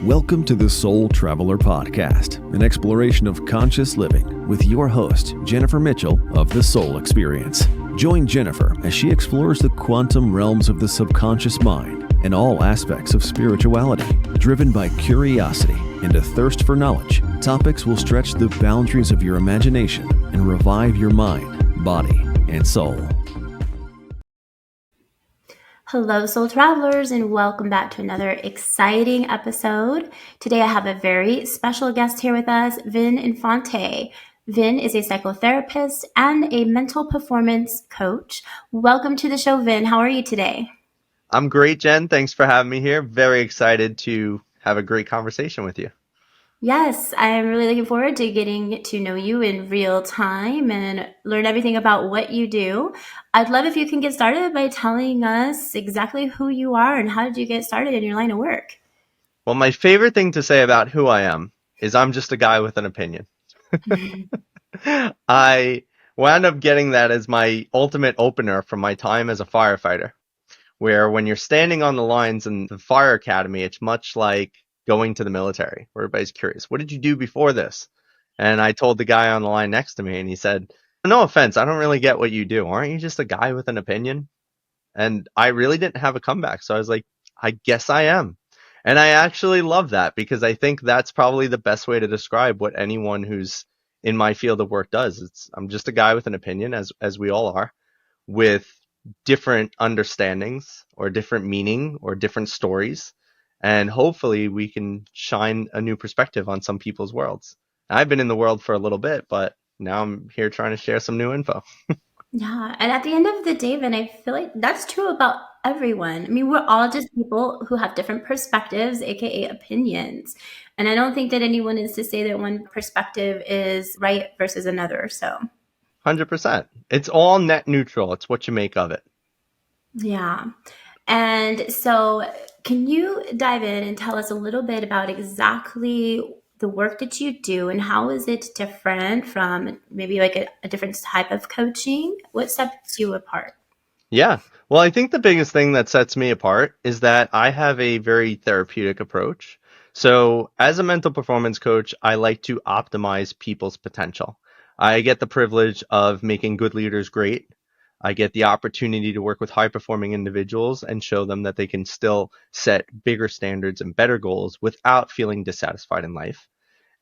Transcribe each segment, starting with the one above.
Welcome to the Soul Traveler Podcast, an exploration of conscious living with your host, Jennifer Mitchell of The Soul Experience. Join Jennifer as she explores the quantum realms of the subconscious mind and all aspects of spirituality. Driven by curiosity and a thirst for knowledge, topics will stretch the boundaries of your imagination and revive your mind, body, and soul. Hello, Soul Travelers, and welcome back to another exciting episode. Today I have a very special guest here with us, Vin Infante. Vin is a psychotherapist and a mental performance coach. Welcome to the show, Vin. How are you today? I'm great, Jen. Thanks for having me here. Very excited to have a great conversation with you. Yes, I am really looking forward to getting to know you in real time and learn everything about what you do. I'd love if you can get started by telling us exactly who you are and how did you get started in your line of work? Well, my favorite thing to say about who I am is I'm just a guy with an opinion. I wound up getting that as my ultimate opener from my time as a firefighter, where when you're standing on the lines in the fire academy, it's much like going to the military, where everybody's curious, what did you do before this? And I told the guy on the line next to me, and he said, no offense, I don't really get what you do. Aren't you just a guy with an opinion? And I really didn't have a comeback. So I was like, I guess I am. And I actually love that because I think that's probably the best way to describe what anyone who's in my field of work does. I'm just a guy with an opinion, as we all are, with different understandings or different meaning or different stories. And hopefully we can shine a new perspective on some people's worlds. I've been in the world for a little bit, but now I'm here trying to share some new info. Yeah, and at the end of the day, Vin, I feel like that's true about everyone. I mean, we're all just people who have different perspectives, aka opinions. And I don't think that anyone is to say that one perspective is right versus another. So, 100%. It's all net neutral. It's what you make of it. yeah. And so, can you dive in and tell us a little bit about exactly the work that you do and how is it different from maybe like a different type of coaching? What sets you apart? Yeah. Well, I think the biggest thing that sets me apart is that I have a very therapeutic approach. So, as a mental performance coach, I like to optimize people's potential. I get the privilege of making good leaders great. I get the opportunity to work with high performing individuals and show them that they can still set bigger standards and better goals without feeling dissatisfied in life.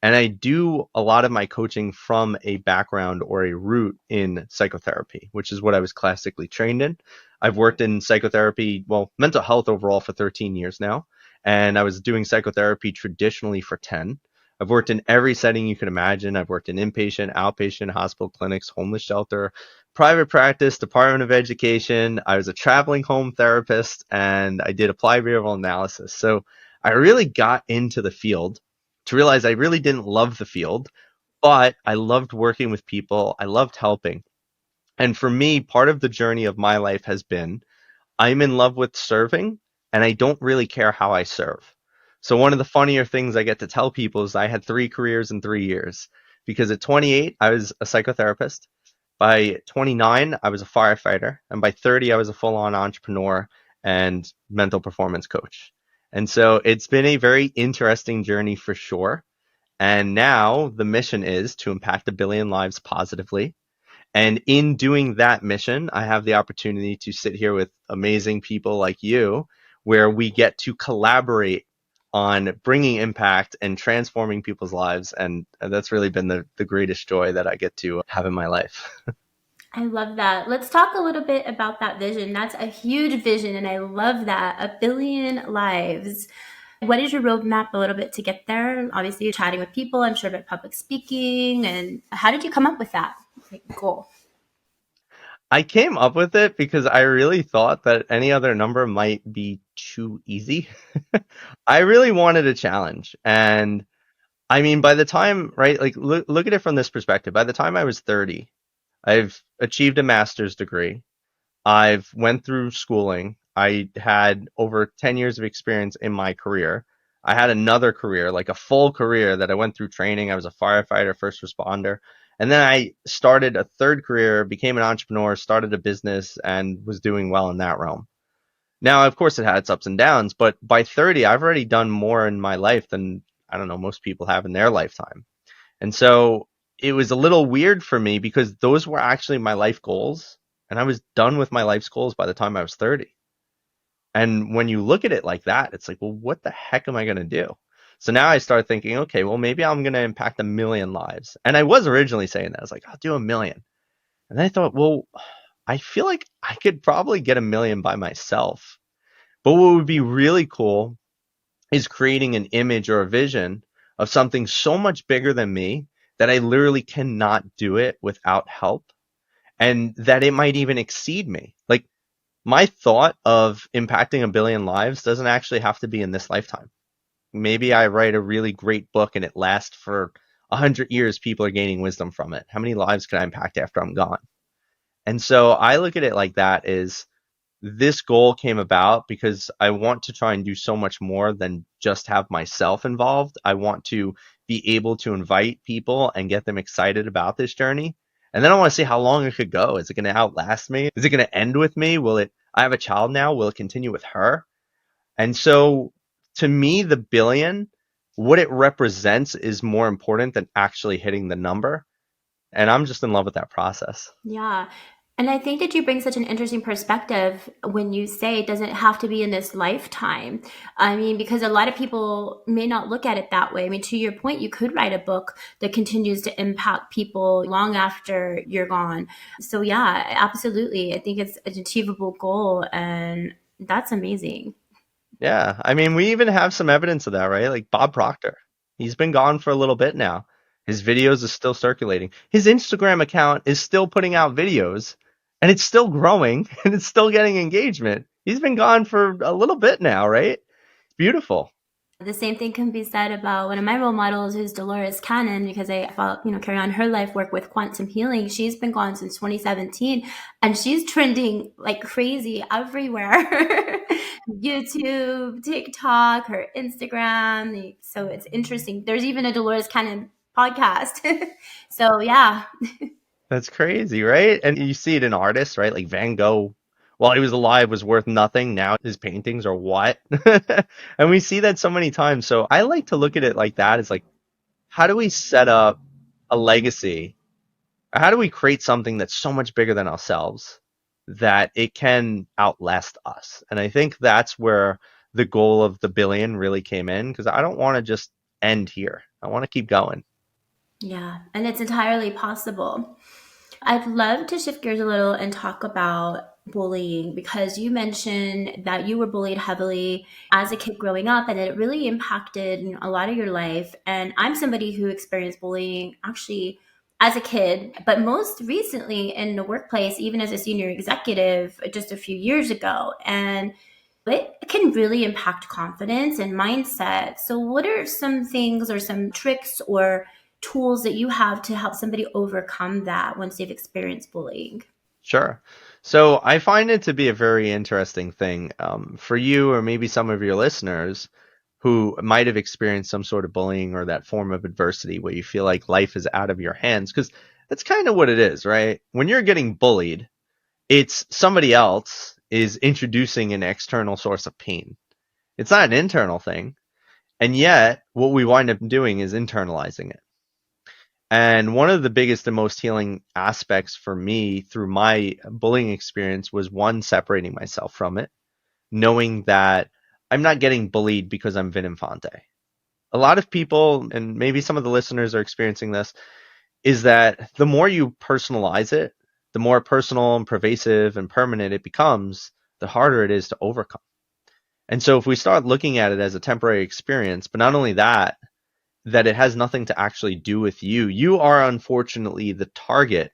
And I do a lot of my coaching from a background or a root in psychotherapy, which is what I was classically trained in. I've worked in psychotherapy, well, mental health overall for 13 years now. And I was doing psychotherapy traditionally for 10. I've worked in every setting you can imagine. I've worked in inpatient, outpatient, hospital clinics, homeless shelter, private practice, Department of Education. I was a traveling home therapist and I did applied behavioral analysis. So I really got into the field to realize I really didn't love the field, but I loved working with people. I loved helping. And for me, part of the journey of my life has been I'm in love with serving and I don't really care how I serve. So one of the funnier things I get to tell people is I had 3 careers in 3 years because at 28, I was a psychotherapist. By 29, I was a firefighter. And by 30, I was a full on entrepreneur and mental performance coach. And so it's been a very interesting journey for sure. And now the mission is to impact 1 billion lives positively. And in doing that mission, I have the opportunity to sit here with amazing people like you, where we get to collaborate on bringing impact and transforming people's lives. And that's really been the greatest joy that I get to have in my life. I love that. Let's talk a little bit about that vision. That's a huge vision, and I love that. 1 billion lives. What is your roadmap a little bit to get there? Obviously, you're chatting with people, I'm sure, about public speaking. And how did you come up with that goal? I came up with it because I really thought that any other number might be too easy. I really wanted a challenge. And I mean, by the time, right, like look at it from this perspective. By the time I was 30, I've achieved a master's degree. I've went through schooling. I had over 10 years of experience in my career. I had another career, like a full career that I went through training. I was a firefighter, first responder. And then I started a third career, became an entrepreneur, started a business, and was doing well in that realm. Now, of course, it had its ups and downs, but by 30, I've already done more in my life than I don't know most people have in their lifetime. And so it was a little weird for me because those were actually my life goals, and I was done with my life's goals by the time I was 30. And when you look at it like that, it's like, well, what the heck am I going to do? So now I start thinking, okay, well, maybe I'm going to impact 1 million lives. And I was originally saying that. I was like, I'll do 1 million. And then I thought, well, I feel like I could probably get 1 million by myself. But what would be really cool is creating an image or a vision of something so much bigger than me that I literally cannot do it without help, and that it might even exceed me. Like, my thought of impacting 1 billion lives doesn't actually have to be in this lifetime. Maybe I write a really great book and it lasts for 100 years. People are gaining wisdom from it. How many lives can I impact after I'm gone? And so I look at it like that is this goal came about because I want to try and do so much more than just have myself involved. I want to be able to invite people and get them excited about this journey. And then I want to see how long it could go. Is it going to outlast me? Is it going to end with me? I have a child now. Will it continue with her? And so to me, the billion, what it represents is more important than actually hitting the number. And I'm just in love with that process. Yeah. And I think that you bring such an interesting perspective when you say it doesn't have to be in this lifetime. I mean, because a lot of people may not look at it that way. I mean, to your point, you could write a book that continues to impact people long after you're gone. So, yeah, absolutely. I think it's an achievable goal, and that's amazing. Yeah, I mean, we even have some evidence of that, right? Like Bob Proctor. He's been gone for a little bit now. His videos are still circulating. His Instagram account is still putting out videos, and it's still growing, and it's still getting engagement. He's been gone for a little bit now, right? Beautiful. The same thing can be said about one of my role models, who's Dolores Cannon, because I follow, carry on her life work with quantum healing. She's been gone since 2017, and she's trending like crazy everywhere. YouTube, TikTok, her Instagram. So it's interesting. There's even a Dolores Cannon podcast. So yeah. That's crazy, right? And you see it in artists, right? Like Van Gogh, while he was alive, was worth nothing. Now his paintings are what? And we see that so many times. So I like to look at it like that. It's like, how do we set up a legacy? How do we create something that's so much bigger than ourselves that it can outlast us? And I think that's where the goal of the billion really came in, because I don't want to just end here. I want to keep going. Yeah, and it's entirely possible. I'd love to shift gears a little and talk about bullying, because you mentioned that you were bullied heavily as a kid growing up, and it really impacted a lot of your life. And I'm somebody who experienced bullying actually as a kid, but most recently in the workplace, even as a senior executive just a few years ago. And it can really impact confidence and mindset. So, what are some things or some tricks or tools that you have to help somebody overcome that once they've experienced bullying? Sure. So I find it to be a very interesting thing for you or maybe some of your listeners who might have experienced some sort of bullying or that form of adversity where you feel like life is out of your hands. Because that's kind of what it is, right? When you're getting bullied, it's somebody else is introducing an external source of pain. It's not an internal thing. And yet, what we wind up doing is internalizing it. And one of the biggest and most healing aspects for me through my bullying experience was one, separating myself from it, knowing that I'm not getting bullied because I'm Vin Infante. A lot of people, and maybe some of the listeners are experiencing this, is that the more you personalize it, the more personal and pervasive and permanent it becomes, the harder it is to overcome. And so if we start looking at it as a temporary experience, but not only that, that it has nothing to actually do with you. You are unfortunately the target,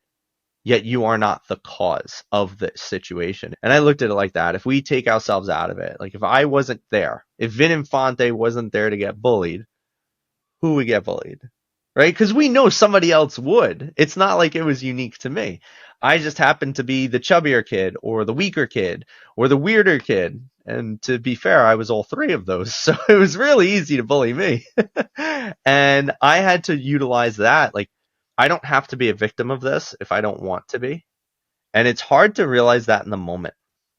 yet you are not the cause of the situation. And I looked at it like that. If we take ourselves out of it, like if I wasn't there, if Vin Infante wasn't there to get bullied, who would get bullied? Right? Because we know somebody else would. It's not like it was unique to me. I just happened to be the chubbier kid or the weaker kid or the weirder kid. And to be fair, I was all three of those. So it was really easy to bully me. And I had to utilize that. Like, I don't have to be a victim of this if I don't want to be. And it's hard to realize that in the moment.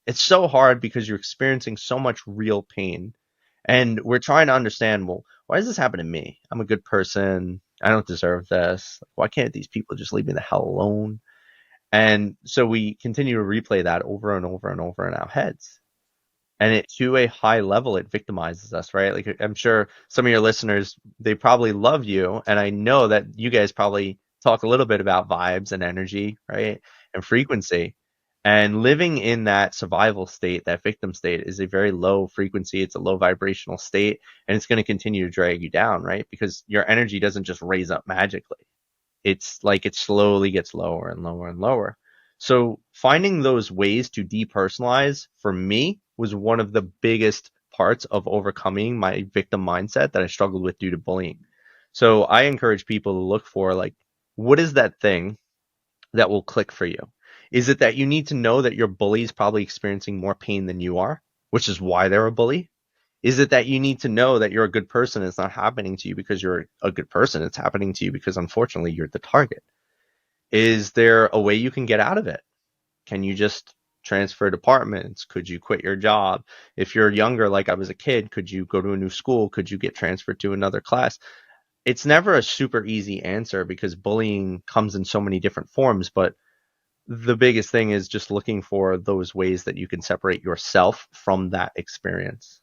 It's so hard because you're experiencing so much real pain. And we're trying to understand, well, why does this happen to me? I'm a good person. I don't deserve this. Why can't these people just leave me the hell alone? And so we continue to replay that over and over and over in our heads. And it to a high level, it victimizes us, right? Like I'm sure some of your listeners, they probably love you. And I know that you guys probably talk a little bit about vibes and energy, right? And frequency. And living in that survival state, that victim state, is a very low frequency. It's a low vibrational state, and it's going to continue to drag you down, right? Because your energy doesn't just raise up magically. It's like it slowly gets lower and lower and lower. So finding those ways to depersonalize for me was one of the biggest parts of overcoming my victim mindset that I struggled with due to bullying. So I encourage people to look for, like, what is that thing that will click for you? Is it that you need to know that your bully is probably experiencing more pain than you are, which is why they're a bully? Is it that you need to know that you're a good person? It's not happening to you because you're a good person. It's happening to you because unfortunately you're the target. Is there a way you can get out of it? Can you just transfer departments? Could you quit your job? If you're younger, like I was a kid, could you go to a new school? Could you get transferred to another class? It's never a super easy answer because bullying comes in so many different forms, but the biggest thing is just looking for those ways that you can separate yourself from that experience.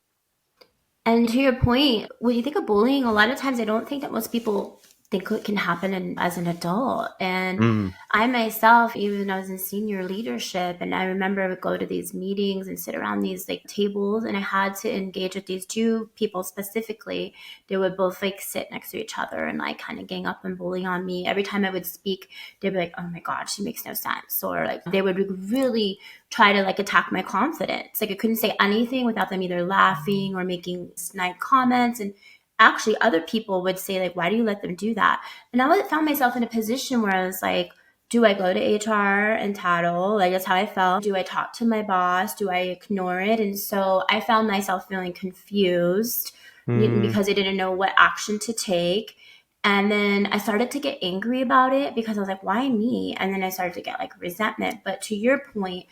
And to your point, when you think of bullying, a lot of times I don't think that most people think it can happen as an adult. And Mm, I myself, even I was in senior leadership, and I remember I would go to these meetings and sit around these like tables, and I had to engage with these two people specifically. They would both like sit next to each other and like kind of gang up and bully on me. Every time I would speak, they'd be like, "Oh my God, she makes no sense," or like they would really try to like attack my confidence. Like I couldn't say anything without them either laughing or making snide comments. And actually other people would say like, why do you let them do that? And I found myself in a position where I was like, do I go to HR and tattle? Like that's how I felt. Do I talk to my boss? Do I ignore it? And so I found myself feeling confused mm, because I didn't know what action to take. And then I started to get angry about it because I was like, why me? And then I started to get like resentment. But to your point,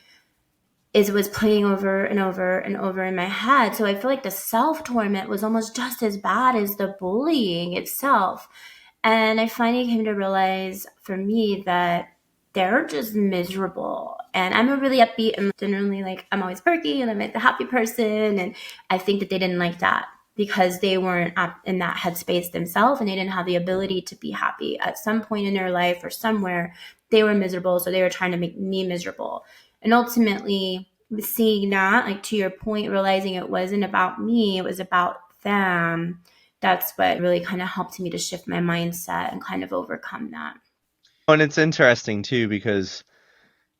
is it was playing over and over and over in my head. So I feel like the self torment was almost just as bad as the bullying itself. And I finally came to realize for me that they're just miserable. And I'm a really upbeat and generally like I'm always perky and I'm like the happy person. And I think that they didn't like that because they weren't in that headspace themselves and they didn't have the ability to be happy at some point in their life or somewhere. They were miserable, so they were trying to make me miserable. And ultimately, seeing that, like to your point, realizing it wasn't about me, it was about them. That's what really kind of helped me to shift my mindset and kind of overcome that. And it's interesting too because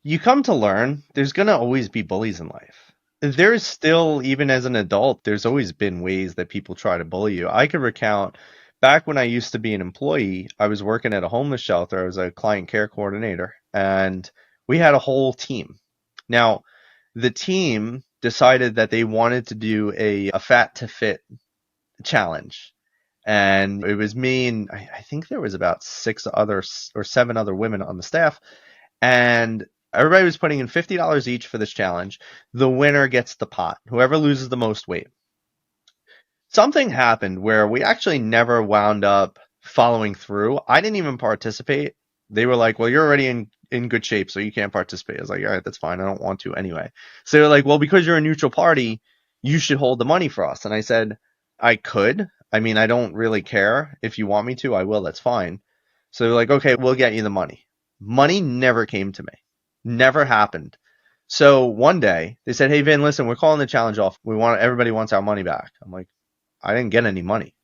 you come to learn there's going to always be bullies in life. There's still, even as an adult, there's always been ways that people try to bully you. I could recount back when I used to be an employee, I was working at a homeless shelter. I was a client care coordinator, and we had a whole team. Now, the team decided that they wanted to do a fat to fit challenge. And it was me and I think there was about six other or seven other women on the staff, and everybody was putting in $50 each for this challenge. The winner gets the pot. Whoever loses the most weight. Something happened where we actually never wound up following through. I didn't even participate. They were like, "Well, you're already in good shape, so you can't participate." I was like, "All right, that's fine. I don't want to anyway." So they were like, "Well, because you're a neutral party, you should hold the money for us." And I said, "I could. I mean, I don't really care. If you want me to, I will. That's fine." So they're like, "Okay, we'll get you the money." Money never came to me. Never happened. So one day they said, "Hey, Vin, listen, we're calling the challenge off. Everybody wants our money back." I'm like, I didn't get any money.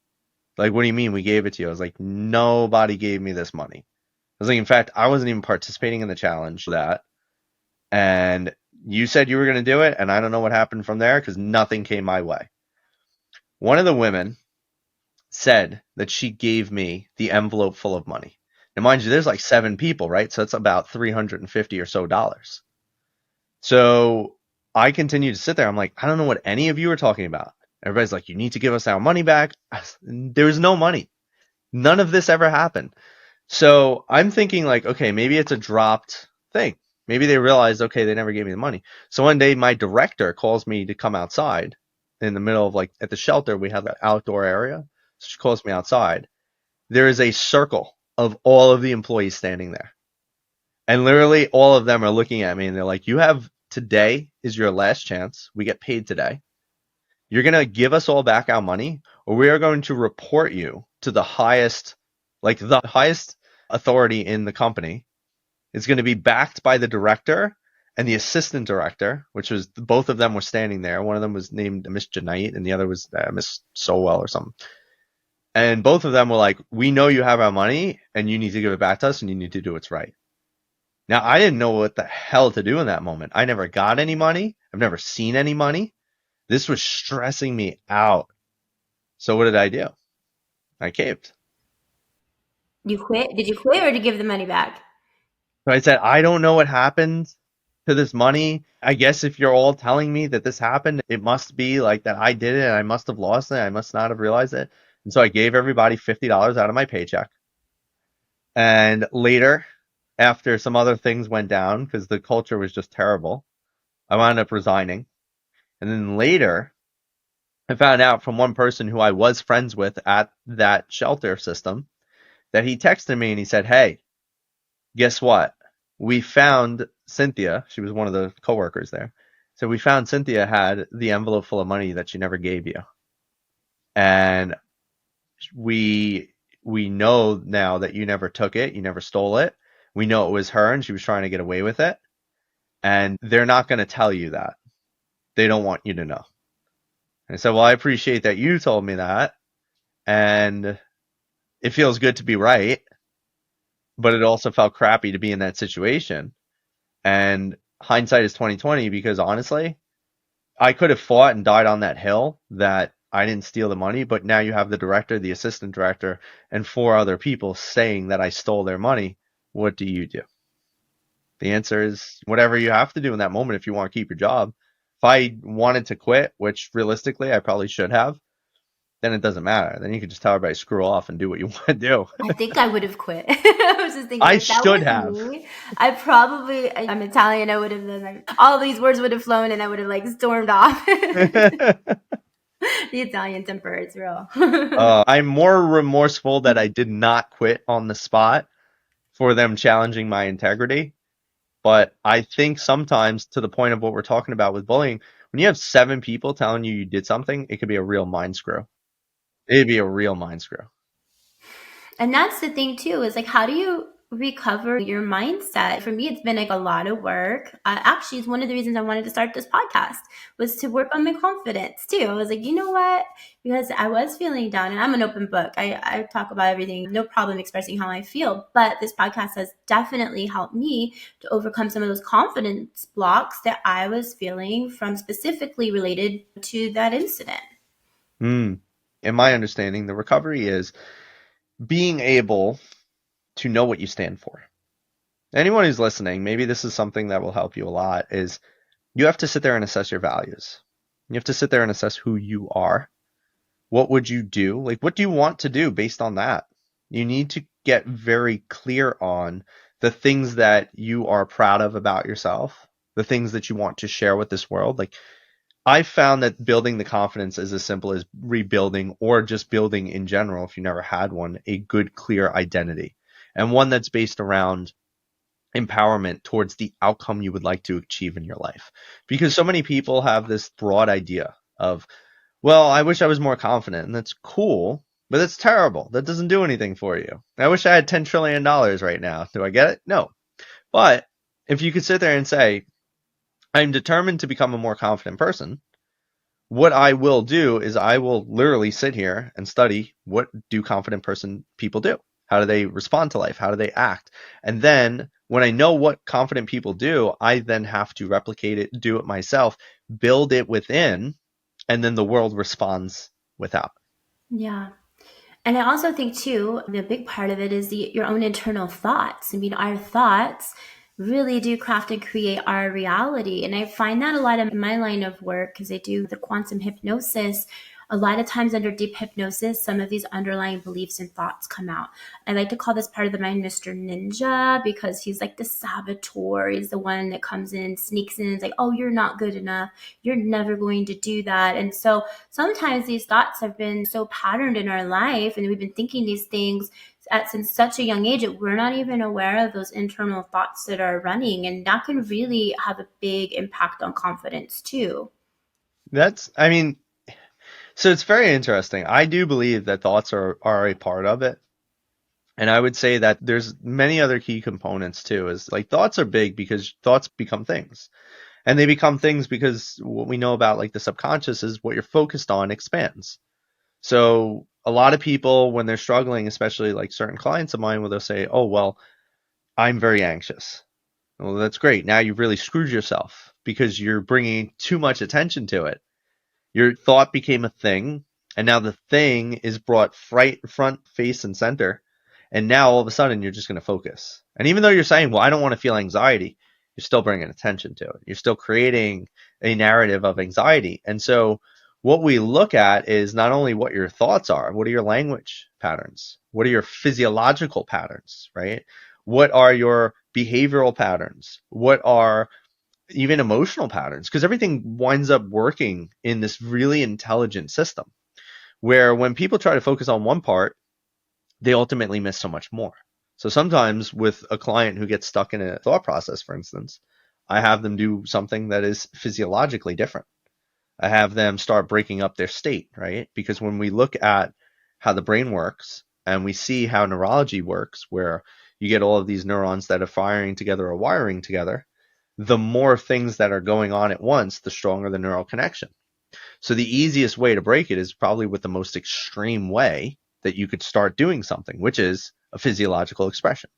Like, what do you mean we gave it to you? I was like, nobody gave me this money. I was like, in fact, I wasn't even participating in the challenge for that. And you said you were going to do it, and I don't know what happened from there because nothing came my way. One of the women said that she gave me the envelope full of money. Now, mind you, there's like seven people, right? So it's about $350 or so dollars. So I continue to sit there. I'm like, I don't know what any of you are talking about. Everybody's like, you need to give us our money back. There was no money. None of this ever happened. So I'm thinking like, okay, maybe it's a dropped thing. Maybe they realized, okay, they never gave me the money. So one day my director calls me to come outside in the middle of like at the shelter, we have that outdoor area. So she calls me outside. There is a circle of all of the employees standing there. And literally all of them are looking at me and they're like, you have today is your last chance. We get paid today. You're going to give us all back our money or we are going to report you to the highest authority in the company. It's going to be backed by the director and the assistant director, which was both of them were standing there. One of them was named Miss Janite and the other was Miss Sowell or something. And both of them were like, we know you have our money and you need to give it back to us and you need to do what's right. Now, I didn't know what the hell to do in that moment. I never got any money. I've never seen any money. This was stressing me out. So what did I do? I caved. You quit? Did you quit or did you give the money back? So I said, I don't know what happened to this money. I guess if you're all telling me that this happened, it must be like that I did it and I must have lost it. I must not have realized it. And so I gave everybody $50 out of my paycheck. And later, after some other things went down, because the culture was just terrible, I wound up resigning. And then later, I found out from one person who I was friends with at that shelter system that he texted me and he said, hey, guess what? We found Cynthia. She was one of the coworkers there. So we found Cynthia had the envelope full of money that she never gave you. And we know now that you never took it, you never stole it. We know it was her and she was trying to get away with it. And they're not going to tell you that. They don't want you to know. And I said, well, I appreciate that you told me that. And it feels good to be right. But it also felt crappy to be in that situation. And hindsight is 2020 because honestly, I could have fought and died on that hill that I didn't steal the money, but now you have the director, the assistant director, and 4 other people saying that I stole their money. What do you do? The answer is whatever you have to do in that moment if you want to keep your job. If I wanted to quit, which realistically I probably should have, then it doesn't matter. Then you can just tell everybody screw off and do what you want to do. I think I would have quit. I was just thinking, I if that should was have. me, I'm Italian, I would have been like, all these words would have flown and I would have like stormed off. The Italian temper, it's real. I'm more remorseful that I did not quit on the spot for them challenging my integrity. But I think sometimes, to the point of what we're talking about with bullying, when you have 7 people telling you did something, it could be a real mind screw. It'd be a real mind screw. And that's the thing too, is like, how do you recover your mindset? For me, it's been like a lot of work. Actually, it's one of the reasons I wanted to start this podcast was to work on my confidence too. I was like, you know what? Because I was feeling down and I'm an open book. I talk about everything, no problem expressing how I feel. But this podcast has definitely helped me to overcome some of those confidence blocks that I was feeling from specifically related to that incident. In my understanding, the recovery is being able to know what you stand for. Anyone who's listening, maybe this is something that will help you a lot, is you have to sit there and assess your values. You have to sit there and assess who you are. What would you do? Like, what do you want to do based on that? You need to get very clear on the things that you are proud of about yourself, the things that you want to share with this world. Like, I found that building the confidence is as simple as rebuilding or just building in general, if you never had one, a good, clear identity and one that's based around empowerment towards the outcome you would like to achieve in your life. Because so many people have this broad idea of, well, I wish I was more confident, and that's cool, but that's terrible. That doesn't do anything for you. I wish I had $10 trillion right now. Do I get it? No. But if you could sit there and say, I'm determined to become a more confident person, what I will do is I will literally sit here and study what do confident people do? How do they respond to life? How do they act? And then when I know what confident people do, I then have to replicate it, do it myself, build it within, and then the world responds without. Yeah. And I also think too, the big part of it is your own internal thoughts. I mean, our thoughts really do craft and create our reality. And I find that a lot in my line of work because I do the quantum hypnosis. A lot of times under deep hypnosis, some of these underlying beliefs and thoughts come out. I like to call this part of the mind Mr. Ninja, because he's like the saboteur. He's the one that comes in, sneaks in, it's like, oh, you're not good enough. You're never going to do that. And so sometimes these thoughts have been so patterned in our life, and we've been thinking these things since such a young age that we're not even aware of those internal thoughts that are running. And that can really have a big impact on confidence too. I mean, so it's very interesting. I do believe that thoughts are a part of it. And I would say that there's many other key components too, is like thoughts are big because thoughts become things. And they become things because what we know about like the subconscious is what you're focused on expands. So a lot of people, when they're struggling, especially like certain clients of mine, where they'll say, oh, well, I'm very anxious. Well, that's great. Now you've really screwed yourself because you're bringing too much attention to it. Your thought became a thing, and now the thing is brought front, face, and center. And now all of a sudden you're just going to focus. And even though you're saying, well, I don't want to feel anxiety, you're still bringing attention to it. You're still creating a narrative of anxiety. And so what we look at is not only what your thoughts are, what are your language patterns? What are your physiological patterns, right? What are your behavioral patterns? What are even emotional patterns? Because everything winds up working in this really intelligent system where when people try to focus on one part, they ultimately miss so much more. So sometimes with a client who gets stuck in a thought process, for instance, I have them do something that is physiologically different. I have them start breaking up their state, right? Because when we look at how the brain works and we see how neurology works, where you get all of these neurons that are firing together or wiring together, the more things that are going on at once, the stronger the neural connection. So the easiest way to break it is probably with the most extreme way that you could start doing something, which is a physiological expression.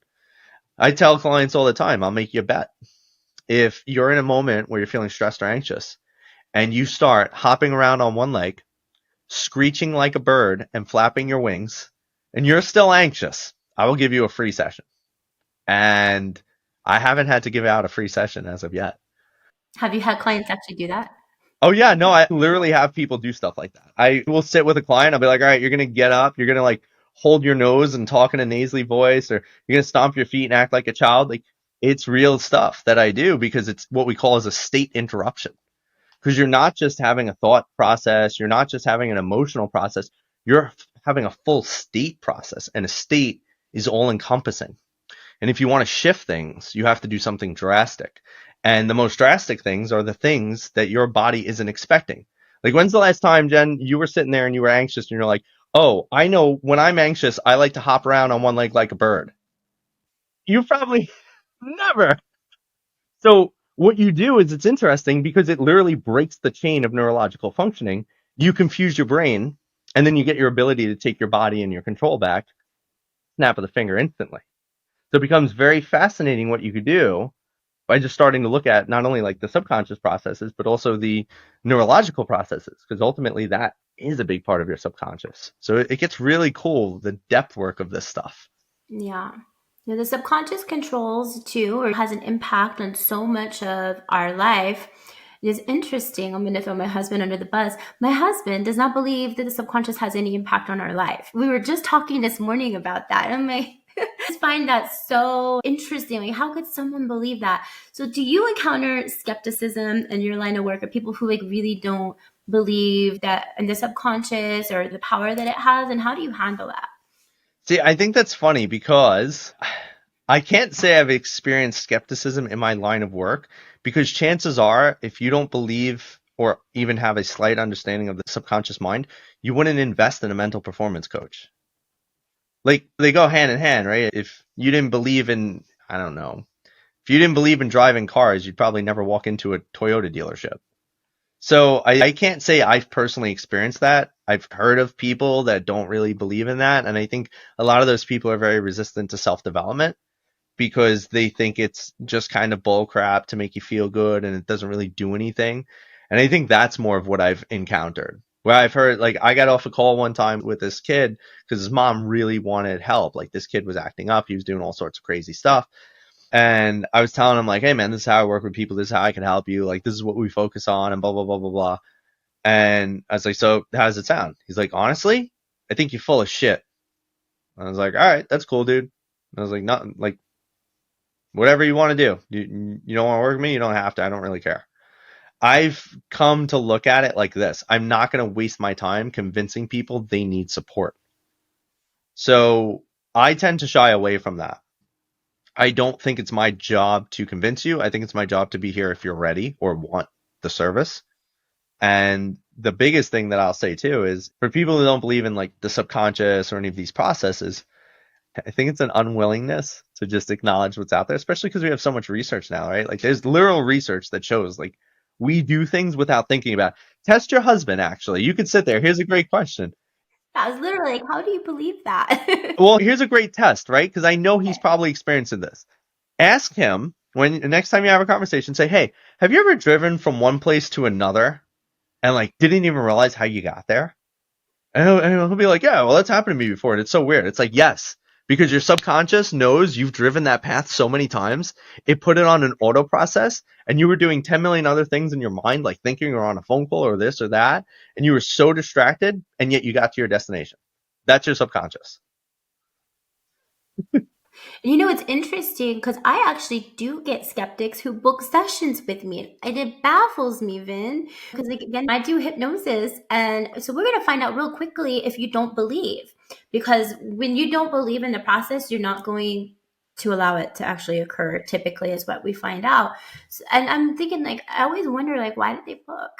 I tell clients all the time, I'll make you a bet. If you're in a moment where you're feeling stressed or anxious and you start hopping around on one leg, screeching like a bird and flapping your wings, and you're still anxious, I will give you a free session. And I haven't had to give out a free session as of yet. Have you had clients actually do that? Oh yeah, no, I literally have people do stuff like that. I will sit with a client, I'll be like, all right, you're gonna get up, you're gonna like hold your nose and talk in a nasally voice, or you're gonna stomp your feet and act like a child. Like it's real stuff that I do because it's what we call as a state interruption. Because you're not just having a thought process, you're not just having an emotional process, you're having a full state process, and a state is all encompassing. And if you want to shift things, you have to do something drastic. And the most drastic things are the things that your body isn't expecting. Like, when's the last time, Jen, you were sitting there and you were anxious and you're like, oh, I know when I'm anxious, I like to hop around on one leg like a bird. You probably never. So, what you do is it's interesting because it literally breaks the chain of neurological functioning. You confuse your brain, and then you get your ability to take your body and your control back, snap of the finger instantly. So, it becomes very fascinating what you could do by just starting to look at not only like the subconscious processes, but also the neurological processes, because ultimately that is a big part of your subconscious. So it gets really cool, the depth work of this stuff. Yeah. The subconscious controls too, or has an impact on so much of our life. It is interesting. I'm going to throw my husband under the bus. My husband does not believe that the subconscious has any impact on our life. We were just talking this morning about that. I'm like, I just find that so interesting. Like, how could someone believe that? So do you encounter skepticism in your line of work, or people who like really don't believe that in the subconscious or the power that it has? And how do you handle that? See, I think that's funny because I can't say I've experienced skepticism in my line of work, because chances are, if you don't believe or even have a slight understanding of the subconscious mind, you wouldn't invest in a mental performance coach. Like, they go hand in hand, right? If you didn't believe in, I don't know, if you didn't believe in driving cars, you'd probably never walk into a Toyota dealership. So I can't say I've personally experienced that. I've heard of people that don't really believe in that. And I think a lot of those people are very resistant to self-development because they think it's just kind of bull crap to make you feel good and it doesn't really do anything. And I think that's more of what I've encountered. Where I've heard, like, I got off a call one time with this kid because his mom really wanted help. Like, this kid was acting up. He was doing all sorts of crazy stuff. And I was telling him, like, hey, man, this is how I work with people. This is how I can help you. Like, this is what we focus on and blah, blah, blah, blah, blah. And I was like, so how does it sound? He's like, honestly, I think you're full of shit. I was like, all right, that's cool, dude. I was like, nothing, like, whatever you want to do. You don't want to work with me? You don't have to. I don't really care. I've come to look at it like this. I'm not going to waste my time convincing people they need support. So I tend to shy away from that. I don't think it's my job to convince you. I think it's my job to be here if you're ready or want the service. And the biggest thing that I'll say too is for people who don't believe in like the subconscious or any of these processes, I think it's an unwillingness to just acknowledge what's out there, especially because we have so much research now, right? Like there's literal research that shows like we do things without thinking about it. Test your husband, actually. You could sit there. Here's a great question. I was literally like, how do you believe that? Well, here's a great test, right? Because I know he's probably experiencing this. Ask him when the next time you have a conversation, say, hey, have you ever driven from one place to another and like didn't even realize how you got there? And he'll be like, yeah, well, that's happened to me before. And it's so weird. It's like, yes, because your subconscious knows you've driven that path so many times. It put it on an auto process and you were doing 10 million other things in your mind, like thinking you're on a phone call or this or that. And you were so distracted and yet you got to your destination. That's your subconscious. You know, it's interesting because I actually do get skeptics who book sessions with me. And it baffles me, Vin, because like, again, I do hypnosis. And so we're going to find out real quickly if you don't believe. Because when you don't believe in the process, you're not going to allow it to actually occur, typically, is what we find out. And I'm thinking, like, I always wonder, like, why did they book?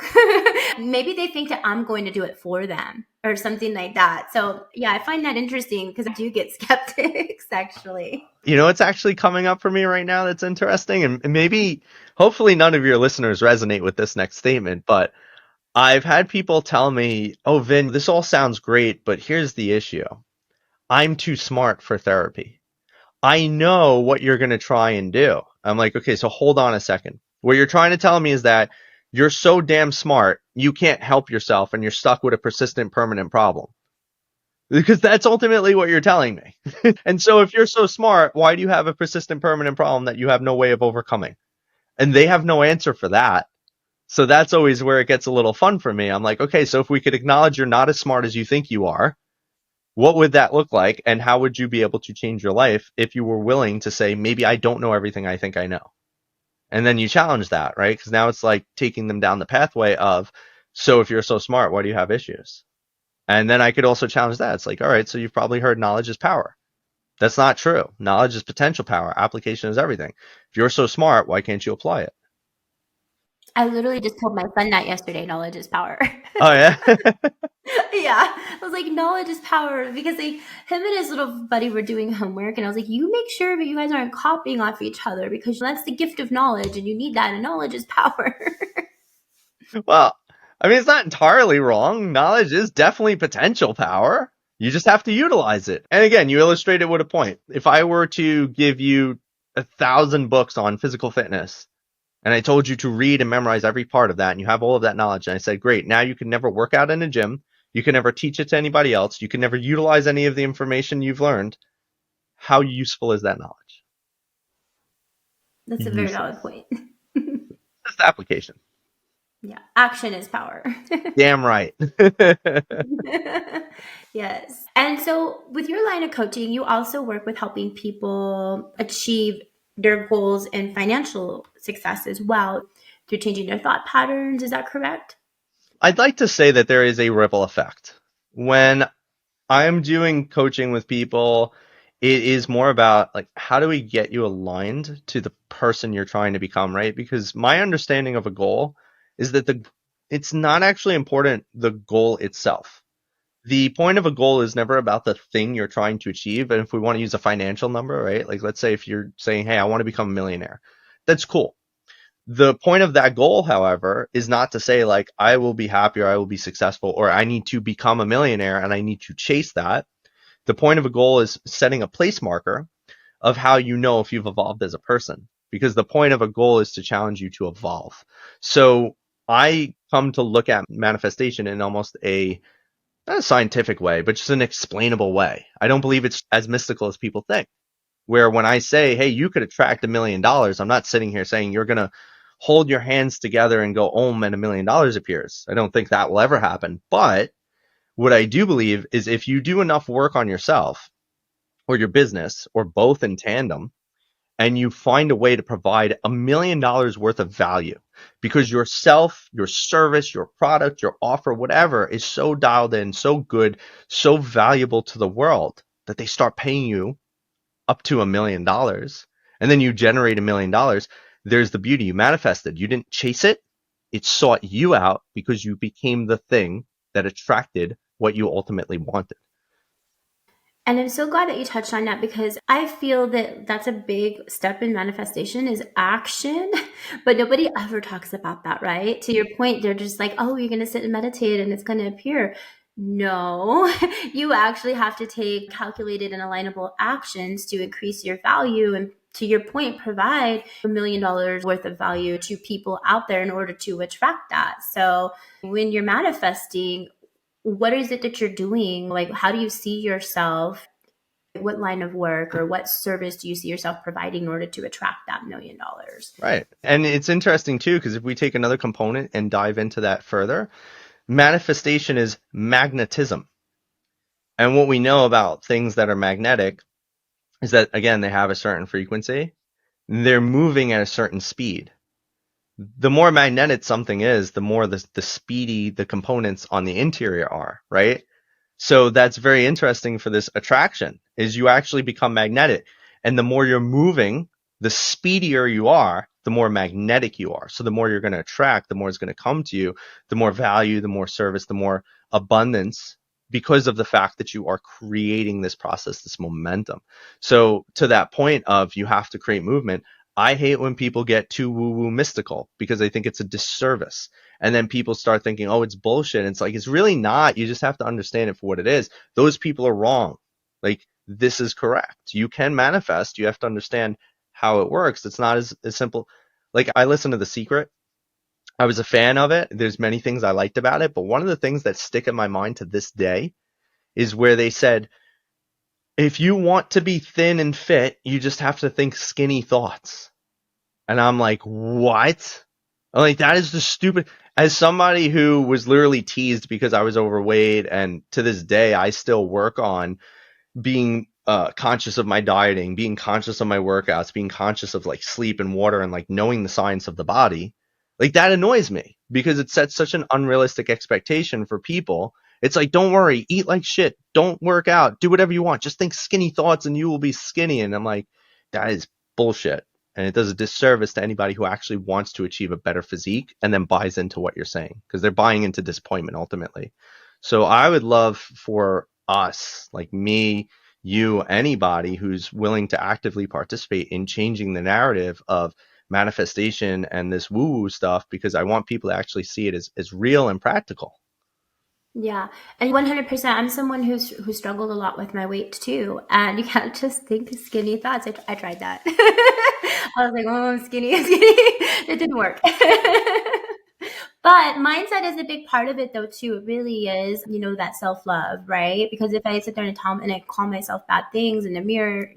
Maybe they think that I'm going to do it for them or something like that. So, yeah, I find that interesting because I do get skeptics, actually. You know what's actually coming up for me right now that's interesting? And maybe, hopefully, none of your listeners resonate with this next statement, but I've had people tell me, oh, Vin, this all sounds great, but here's the issue. I'm too smart for therapy. I know what you're going to try and do. I'm like, okay, so hold on a second. What you're trying to tell me is that you're so damn smart, you can't help yourself and you're stuck with a persistent, permanent problem. Because that's ultimately what you're telling me. And so if you're so smart, why do you have a persistent, permanent problem that you have no way of overcoming? And they have no answer for that. So that's always where it gets a little fun for me. I'm like, okay, so if we could acknowledge you're not as smart as you think you are, what would that look like? And how would you be able to change your life if you were willing to say, maybe I don't know everything I think I know? And then you challenge that, right? Because now it's like taking them down the pathway of, so if you're so smart, why do you have issues? And then I could also challenge that. It's like, all right, so you've probably heard knowledge is power. That's not true. Knowledge is potential power. Application is everything. If you're so smart, why can't you apply it? I literally just told my son that yesterday. Knowledge is power. Oh, yeah. Yeah, I was like, knowledge is power because like him and his little buddy were doing homework, and I was like, you make sure that you guys aren't copying off each other because that's the gift of knowledge, and you need that, and knowledge is power. Well, I mean, it's not entirely wrong. Knowledge is definitely potential power. You just have to utilize it. And again, you illustrate it with a point. If I were to give you 1,000 books on physical fitness, and I told you to read and memorize every part of that, and you have all of that knowledge, and I said, great, now you can never work out in a gym. You can never teach it to anybody else. You can never utilize any of the information you've learned. How useful is that knowledge? That's a very valid point. Just application. Yeah, action is power. Damn right. Yes. And so with your line of coaching, you also work with helping people achieve their goals and financial success as well through changing their thought patterns. Is that correct? I'd like to say that there is a ripple effect. When I'm doing coaching with people, it is more about like, how do we get you aligned to the person you're trying to become, right? Because my understanding of a goal is that it's not actually important, the goal itself. The point of a goal is never about the thing you're trying to achieve. And if we want to use a financial number, right? Like, let's say if you're saying, hey, I want to become a millionaire, that's cool. The point of that goal, however, is not to say like, I will be happy or I will be successful or I need to become a millionaire and I need to chase that. The point of a goal is setting a place marker of how you know if you've evolved as a person, because the point of a goal is to challenge you to evolve. So I come to look at manifestation in almost not a scientific way, but just an explainable way. I don't believe it's as mystical as people think. Where when I say, hey, you could attract $1 million, I'm not sitting here saying you're going to hold your hands together and go, oh, and $1 million appears. I don't think that will ever happen. But what I do believe is if you do enough work on yourself or your business or both in tandem, and you find a way to provide $1 million worth of value because yourself, your service, your product, your offer, whatever is so dialed in, so good, so valuable to the world that they start paying you up to $1 million, and then you generate $1 million. There's the beauty. You manifested. You didn't chase it. It sought you out because you became the thing that attracted what you ultimately wanted. And I'm so glad that you touched on that, because I feel that that's a big step in manifestation is action, but nobody ever talks about that, right? To your point, they're just like, oh, you're going to sit and meditate and it's going to appear. No, you actually have to take calculated and alignable actions to increase your value and, to your point, provide $1 million worth of value to people out there in order to attract that. So when you're manifesting, what is it that you're doing? Like, how do you see yourself? What line of work or what service do you see yourself providing in order to attract that $1 million? Right. And it's interesting too, because if we take another component and dive into that further, manifestation is magnetism. And what we know about things that are magnetic is that, again, they have a certain frequency. They're moving at a certain speed. The more magnetic something is, the more the speedy the components on the interior are, right? So that's very interesting for this attraction, is you actually become magnetic. And the more you're moving, the speedier you are, the more magnetic you are. So the more you're going to attract, the more it's going to come to you, the more value, the more service, the more abundance, because of the fact that you are creating this process, this momentum. So to that point of you have to create movement, I hate when people get too woo-woo mystical because I think it's a disservice. And then people start thinking, oh, it's bullshit. And it's like, it's really not. You just have to understand it for what it is. Those people are wrong. Like, this is correct. You can manifest. You have to understand how it works. It's not as simple. Like, I listen to The Secret. I was a fan of it. There's many things I liked about it. But one of the things that stick in my mind to this day is where they said, if you want to be thin and fit, you just have to think skinny thoughts. And I'm like, what? I'm like, that is the stupid. As somebody who was literally teased because I was overweight, and to this day, I still work on being conscious of my dieting, being conscious of my workouts, being conscious of like sleep and water and like knowing the science of the body. Like, that annoys me because it sets such an unrealistic expectation for people. It's like, don't worry, eat like shit, don't work out, do whatever you want, just think skinny thoughts and you will be skinny. And I'm like, that is bullshit. And it does a disservice to anybody who actually wants to achieve a better physique and then buys into what you're saying, because they're buying into disappointment ultimately. So I would love for us, like me, you, anybody who's willing to actively participate in changing the narrative of manifestation and this woo-woo stuff, because I want people to actually see it as real and practical. Yeah, and 100%. I'm someone who struggled a lot with my weight too, and you can't just think skinny thoughts. I tried that. I was like, oh, I'm skinny, I'm skinny. It didn't work. But mindset is a big part of it, though, too. It really is, that self love, right? Because if I sit there and I call myself bad things in the mirror,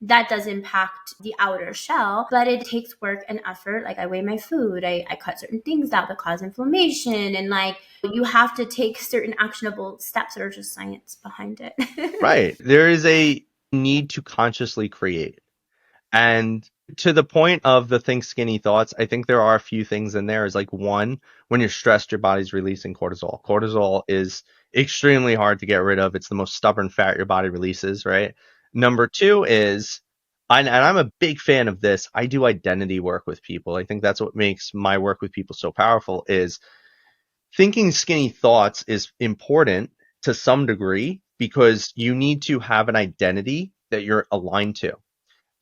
that does impact the outer shell, but it takes work and effort. Like, I weigh my food, I cut certain things out that cause inflammation, and like, you have to take certain actionable steps that are just science behind it. Right. There is a need to consciously create. And to the point of the think skinny thoughts, I think there are a few things in there. Is like, one, when you're stressed, your body's releasing cortisol. Cortisol is extremely hard to get rid of. It's the most stubborn fat your body releases, right? Number two is, and I'm a big fan of this, I do identity work with people. I think that's what makes my work with people so powerful, is thinking skinny thoughts is important to some degree because you need to have an identity that you're aligned to.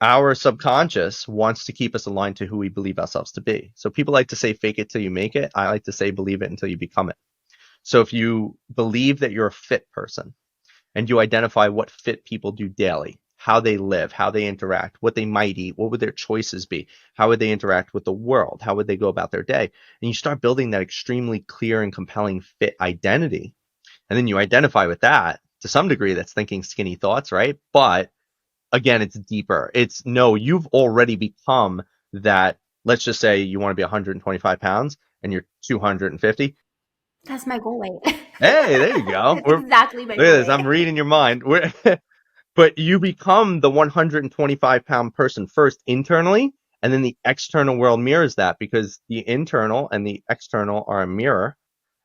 Our subconscious wants to keep us aligned to who we believe ourselves to be. So people like to say fake it till you make it. I like to say believe it until you become it. So if you believe that you're a fit person and you identify what fit people do daily, how they live, how they interact, what they might eat, what would their choices be, how would they interact with the world, how would they go about their day, and you start building that extremely clear and compelling fit identity, and then you identify with that, to some degree that's thinking skinny thoughts, right? But again, it's deeper. It's, no, you've already become that let's just say you want to be 125 pounds and you're 250. That's my goal weight. Hey, there you go. It's exactly my Look at goal this. I'm weight. reading your mind. But you become the 125-pound person first internally, and then the external world mirrors that because the internal and the external are a mirror.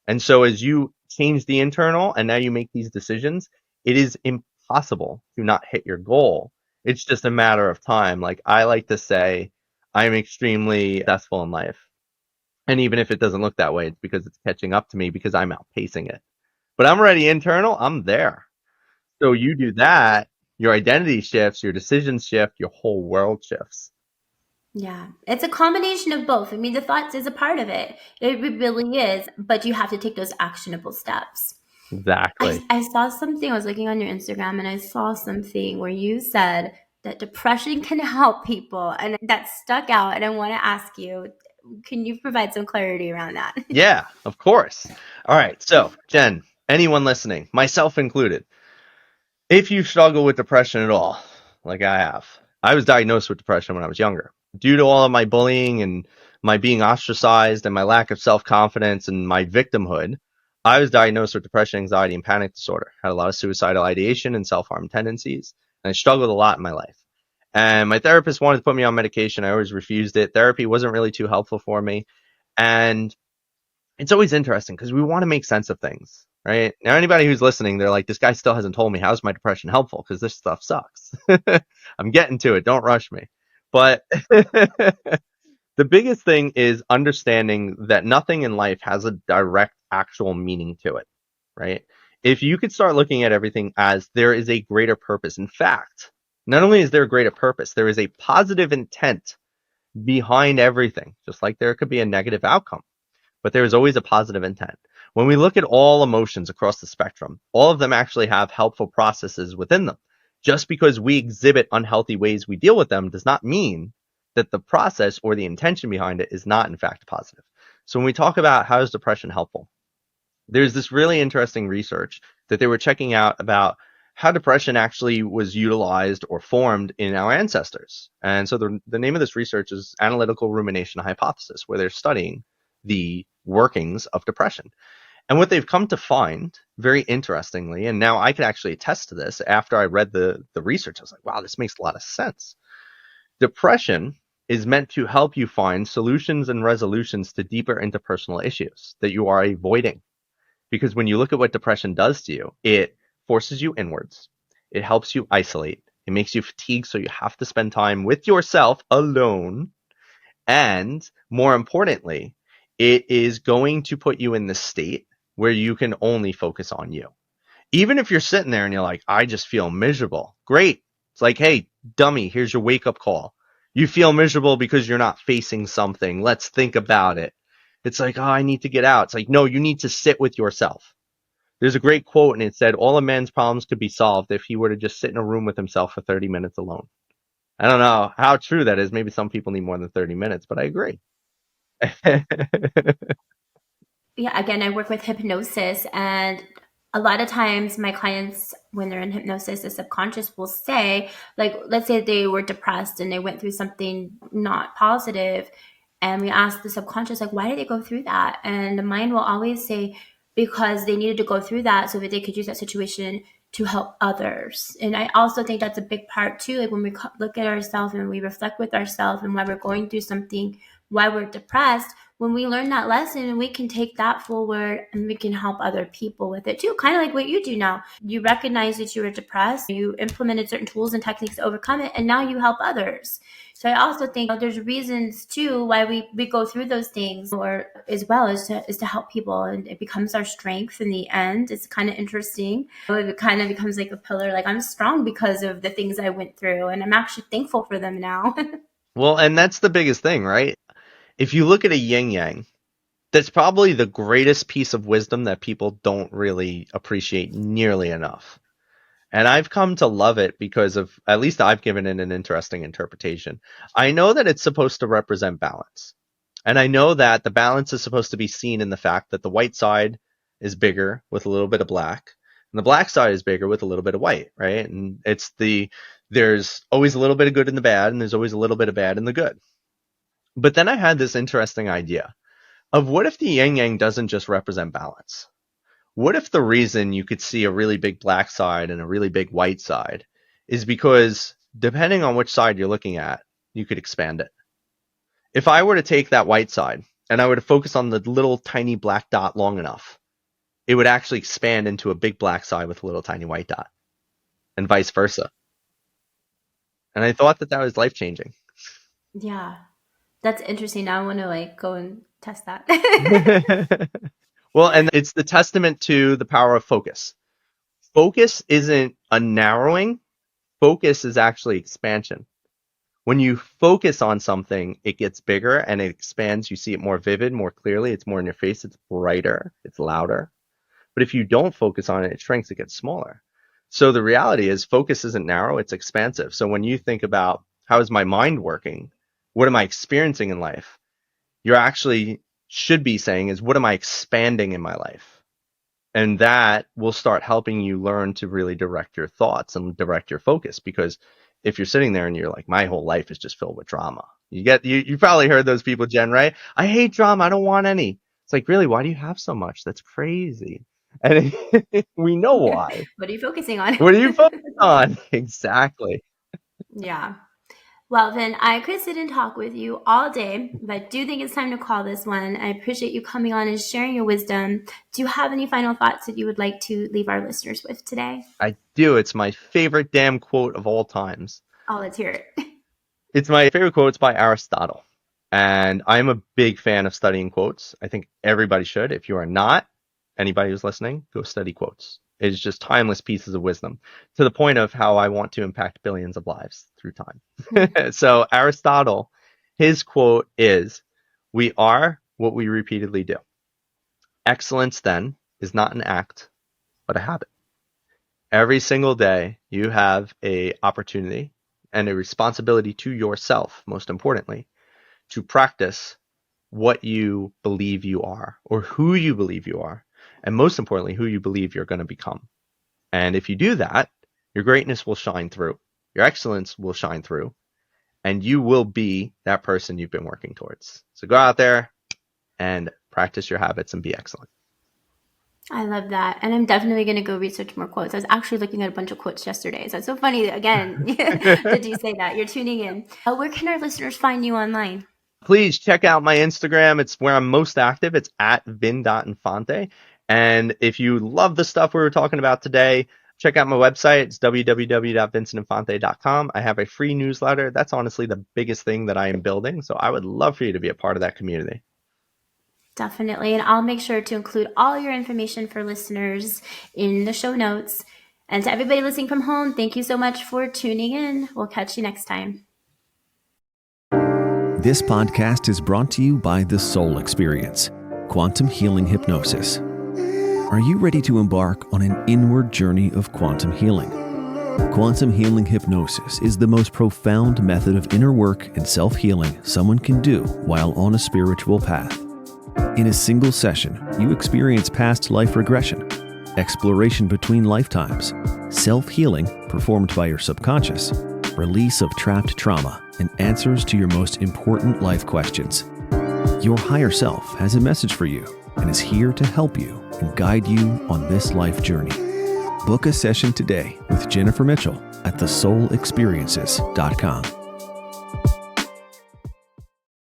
And so as you change the internal and now you make these decisions, it is impossible to not hit your goal. It's just a matter of time. Like I like to say, I'm extremely successful in life. And even if it doesn't look that way, it's because it's catching up to me because I'm outpacing it. But I'm already internal, I'm there. So you do that, your identity shifts, your decisions shift, your whole world shifts. Yeah, it's a combination of both. I mean, the thoughts is a part of it. It really is, but you have to take those actionable steps. Exactly. I saw something, I was looking on your Instagram and I saw something where you said that depression can help people, and that stuck out. And I want to ask you, can you provide some clarity around that? Yeah, of course. All right. So, Jen, anyone listening, myself included, if you struggle with depression at all, like I have, I was diagnosed with depression when I was younger. Due to all of my bullying and my being ostracized and my lack of self confidence and my victimhood, I was diagnosed with depression, anxiety, and panic disorder. Had a lot of suicidal ideation and self harm tendencies. And I struggled a lot in my life. And my therapist wanted to put me on medication. I always refused it. Therapy wasn't really too helpful for me. And it's always interesting because we want to make sense of things, right? Now, anybody who's listening, they're like, this guy still hasn't told me how's my depression helpful because this stuff sucks. I'm getting to it. Don't rush me. But the biggest thing is understanding that nothing in life has a direct actual meaning to it, right? If you could start looking at everything as there is a greater purpose. In fact, not only is there a greater purpose, there is a positive intent behind everything, just like there could be a negative outcome, but there is always a positive intent. When we look at all emotions across the spectrum, all of them actually have helpful processes within them. Just because we exhibit unhealthy ways we deal with them does not mean that the process or the intention behind it is not, in fact, positive. So when we talk about how is depression helpful, there's this really interesting research that they were checking out about how depression actually was utilized or formed in our ancestors. And so the name of this research is Analytical Rumination Hypothesis, where they're studying the workings of depression. And what they've come to find, very interestingly, and now I can actually attest to this after I read the research, I was like, wow, this makes a lot of sense. Depression is meant to help you find solutions and resolutions to deeper interpersonal issues that you are avoiding. Because when you look at what depression does to you, it forces you inwards. It helps you isolate. It makes you fatigued, so you have to spend time with yourself alone. And more importantly, it is going to put you in the state where you can only focus on you. Even if you're sitting there and you're like, I just feel miserable. Great. It's like, hey, dummy, here's your wake up call. You feel miserable because you're not facing something. Let's think about it. It's like, oh, I need to get out. It's like, no, you need to sit with yourself. There's a great quote, and it said, all a man's problems could be solved if he were to just sit in a room with himself for 30 minutes alone. I don't know how true that is. Maybe some people need more than 30 minutes, but I agree. Yeah, again, I work with hypnosis, and a lot of times my clients, when they're in hypnosis, the subconscious will say, like, let's say they were depressed and they went through something not positive, and we ask the subconscious, like, why did they go through that? And the mind will always say, because they needed to go through that so that they could use that situation to help others. And I also think that's a big part too. Like when we look at ourselves and we reflect with ourselves and why we're going through something, why we're depressed, when we learn that lesson, we can take that forward and we can help other people with it too. Kind of like what you do now. You recognize that you were depressed, you implemented certain tools and techniques to overcome it, and now you help others. So I also think there's reasons too why we go through those things, or as well as to help people, and it becomes our strength in the end. It's kind of interesting. It kind of becomes like a pillar. Like I'm strong because of the things I went through, and I'm actually thankful for them now. Well, and that's the biggest thing, right? If you look at a yin yang, that's probably the greatest piece of wisdom that people don't really appreciate nearly enough. And I've come to love it because of, at least I've given it an interesting interpretation. I know that it's supposed to represent balance. And I know that the balance is supposed to be seen in the fact that the white side is bigger with a little bit of black, and the black side is bigger with a little bit of white, right? And there's always a little bit of good in the bad, and there's always a little bit of bad in the good. But then I had this interesting idea of what if the yin yang doesn't just represent balance? What if the reason you could see a really big black side and a really big white side is because depending on which side you're looking at, you could expand it? If I were to take that white side and I were to focus on the little tiny black dot long enough, it would actually expand into a big black side with a little tiny white dot, and vice versa. And I thought that was life changing. Yeah. That's interesting. Now I want to like go and test that. Well, and it's the testament to the power of focus. Focus isn't a narrowing. Focus is actually expansion. When you focus on something, it gets bigger and it expands. You see it more vivid, more clearly. It's more in your face. It's brighter. It's louder. But if you don't focus on it, it shrinks. It gets smaller. So the reality is focus isn't narrow. It's expansive. So when you think about how is my mind working? What am I experiencing in life? You're actually should be saying is what am I expanding in my life? And that will start helping you learn to really direct your thoughts and direct your focus. Because if you're sitting there and you're like, my whole life is just filled with drama. You probably heard those people, Jen, right? I hate drama. I don't want any. It's like, really, why do you have so much? That's crazy. And we know why. What are you focusing on? What are you focused on? Exactly. Yeah. Well, Vin, I could sit and talk with you all day, but I do think it's time to call this one. I appreciate you coming on and sharing your wisdom. Do you have any final thoughts that you would like to leave our listeners with today? I do. It's my favorite damn quote of all times. Oh, let's hear it. It's my favorite quote. It's by Aristotle. And I'm a big fan of studying quotes. I think everybody should. If you are not, anybody who's listening, go study quotes. It's just timeless pieces of wisdom to the point of how I want to impact billions of lives through time. So Aristotle, his quote is, "We are what we repeatedly do. Excellence, then, is not an act, but a habit." Every single day, you have a opportunity and a responsibility to yourself, most importantly, to practice what you believe you are or who you believe you are. And most importantly, who you believe you're going to become. And if you do that, your greatness will shine through. Your excellence will shine through. And you will be that person you've been working towards. So go out there and practice your habits and be excellent. I love that. And I'm definitely going to go research more quotes. I was actually looking at a bunch of quotes yesterday. So it's so funny, again, that you say that. You're tuning in. Where can our listeners find you online? Please check out my Instagram. It's where I'm most active. It's at vin.infante. And if you love the stuff we were talking about today, check out my website. It's www.vincentinfante.com. I have a free newsletter. That's honestly the biggest thing that I am building. So I would love for you to be a part of that community. Definitely. And I'll make sure to include all your information for listeners in the show notes. And to everybody listening from home, thank you so much for tuning in. We'll catch you next time. This podcast is brought to you by The Soul Experience, Quantum Healing Hypnosis. Are you ready to embark on an inward journey of quantum healing? Quantum healing hypnosis is the most profound method of inner work and self-healing someone can do while on a spiritual path. In a single session, you experience past life regression, exploration between lifetimes, self-healing performed by your subconscious, release of trapped trauma, and answers to your most important life questions. Your higher self has a message for you and is here to help you and guide you on this life journey. Book a session today with Jennifer Mitchell at thesoulexperiences.com.